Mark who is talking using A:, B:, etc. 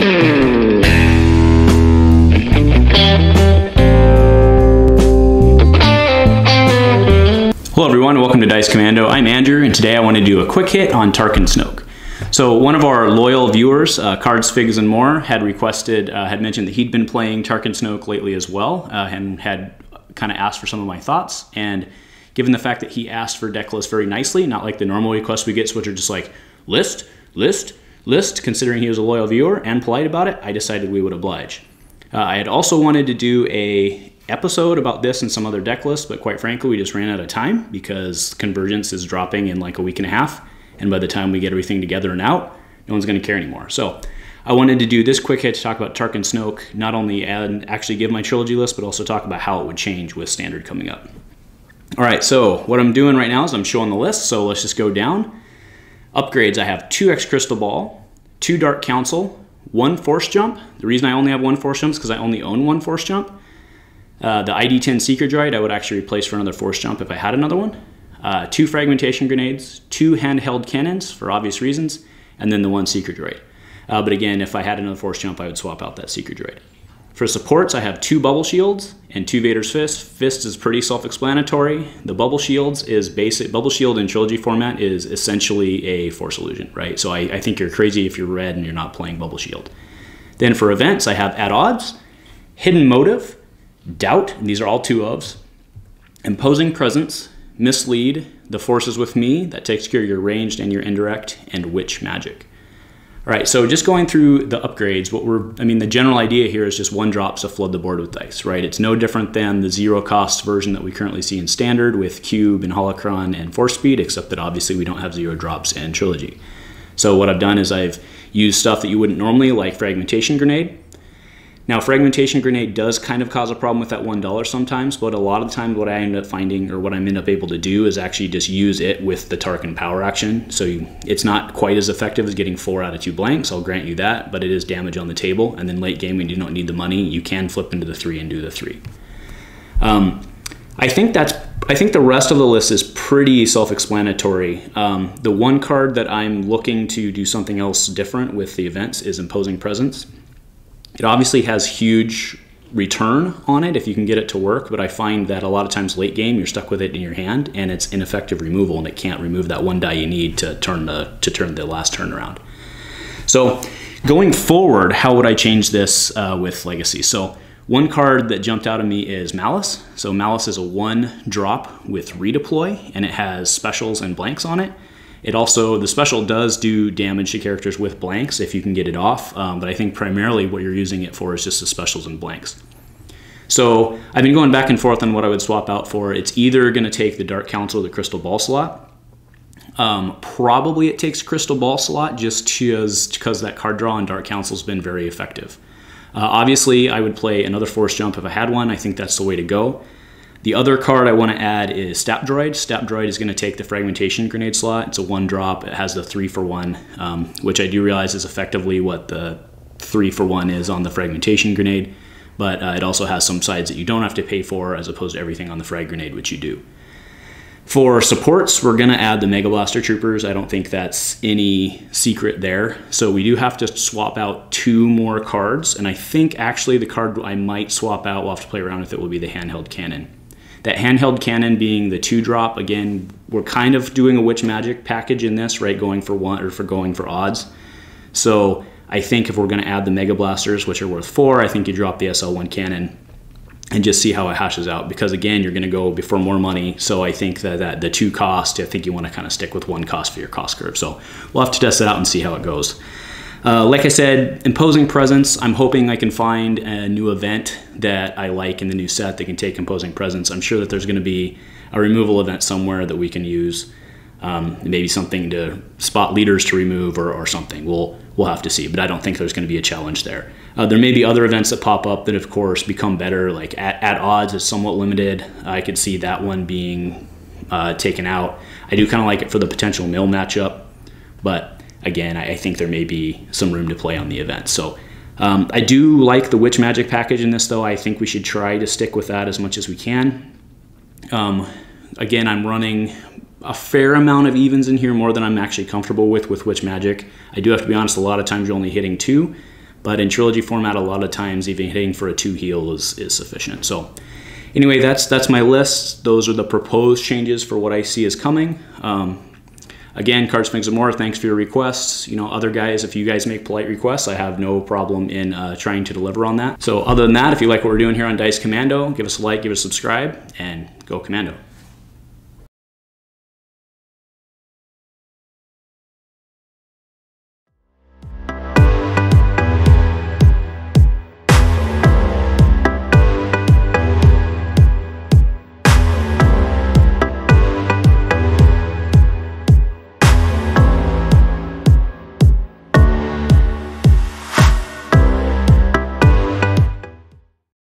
A: Hello everyone, welcome to Dice Commando. I'm Andrew, and today I want to do a quick hit on Tarkin Snoke. So one of our loyal viewers, Cards, Figs, and More, had requested, had mentioned that he'd been playing Tarkin Snoke lately as well, and had kind of asked for some of my thoughts. And given the fact that he asked for deck lists very nicely, not like the normal requests we get, which are just like list, list, list, considering he was a loyal viewer and polite about it, I decided we would oblige. I had also wanted to do a episode about this and some other deck lists, but quite frankly, we just ran out of time because Convergence is dropping in like a week and a half, and by the time we get everything together and out, no one's going to care anymore. So I wanted to do this quick hit to talk about Tarkin Snoke, not only actually give my trilogy list, but also talk about how it would change with Standard coming up. All right, so what I'm doing right now is I'm showing the list, so let's just go down. Upgrades, I have 2x Crystal Ball, 2 Dark Council, 1 Force Jump. The reason I only have 1 Force Jump is because I only own 1 Force Jump. The ID-10 Seeker Droid I would actually replace for another Force Jump if I had another one. 2 Fragmentation Grenades, 2 Handheld Cannons for obvious reasons, and then the 1 Seeker Droid. But again, if I had another Force Jump, I would swap out that Seeker Droid. For supports, I have 2 Bubble Shields and 2 Vader's Fist. Fist is pretty self-explanatory. The Bubble Shields is basic. Bubble Shield in Trilogy format is essentially a Force Illusion, right? So I think you're crazy if you're red and you're not playing Bubble Shield. Then for events, I have At Odds, Hidden Motive, Doubt, and these are all 2 ofs, Imposing Presence, Mislead, The Force is with me, that takes care of your ranged and your indirect, and Witch Magic. All right, so just going through the upgrades, the general idea here is just 1 drops to flood the board with dice, right? It's no different than the 0 cost version that we currently see in Standard with Cube and Holocron and Force Speed, except that obviously we don't have 0 drops in Trilogy. So what I've done is I've used stuff that you wouldn't normally, like Fragmentation Grenade. Now, Fragmentation Grenade does kind of cause a problem with that $1 sometimes, but a lot of the time what I end up finding, or what I end up able to do, is actually just use it with the Tarkin power action. So it's not quite as effective as getting 4 out of 2 blanks, I'll grant you that, but it is damage on the table, and then late game when you don't need the money, you can flip into the 3 and do the 3. I think the rest of the list is pretty self-explanatory. The one card that I'm looking to do something else different with the events is Imposing Presence. It obviously has huge return on it if you can get it to work, but I find that a lot of times late game you're stuck with it in your hand and it's ineffective removal, and it can't remove that 1 die you need to turn the last turn around. So going forward, how would I change this with Legacy? So one card that jumped out at me is Malice. So Malice is a 1 drop with redeploy, and it has specials and blanks on it. It also, the special does do damage to characters with blanks if you can get it off, but I think primarily what you're using it for is just the specials and blanks. So I've been going back and forth on what I would swap out for. It's either going to take the Dark Council or the Crystal Ball slot. Probably it takes Crystal Ball slot just because that card draw on Dark Council has been very effective. Obviously, I would play another Force Jump if I had one. I think that's the way to go. The other card I want to add is Stap Droid. Stap Droid is going to take the Fragmentation Grenade slot. It's a 1 drop. It has the 3 for 1, which I do realize is effectively what the 3 for 1 is on the Fragmentation Grenade, but it also has some sides that you don't have to pay for as opposed to everything on the Frag Grenade, which you do. For supports, we're going to add the Mega Blaster Troopers. I don't think that's any secret there. So we do have to swap out 2 more cards, and I think actually the card I might swap out, we'll have to play around with it, will be the Handheld Cannon. That Handheld Cannon being the 2 drop, again, we're kind of doing a Witch Magic package in this, right? Going for 1 or for going for odds. So I think if we're going to add the Mega Blasters, which are worth 4, I think you drop the SL1 Cannon and just see how it hashes out. Because again, you're going to go for more money. So I think that the 2 cost, I think you want to kind of stick with 1 cost for your cost curve. So we'll have to test it out and see how it goes. Like I said, Imposing Presence, I'm hoping I can find a new event that I like in the new set that can take Imposing Presence. I'm sure that there's going to be a removal event somewhere that we can use. Maybe something to spot leaders to remove or something. We'll have to see, but I don't think there's going to be a challenge there. There may be other events that pop up that, of course, become better. Like at odds is somewhat limited. I could see that one being taken out. I do kind of like it for the potential mill matchup, but again, I think there may be some room to play on the event. So I do like the Witch Magic package in this, though. I think we should try to stick with that as much as we can. Again, I'm running a fair amount of evens in here, more than I'm actually comfortable with Witch Magic. I do have to be honest, a lot of times you're only hitting 2, But in Trilogy format, a lot of times even hitting for a 2 heal is sufficient. So anyway, that's my list. Those are the proposed changes for what I see is coming. Again, Cards, Things, and More, thanks for your requests. You know, other guys, if you guys make polite requests, I have no problem in trying to deliver on that. So other than that, if you like what we're doing here on Dice Commando, give us a like, give us a subscribe, and go Commando.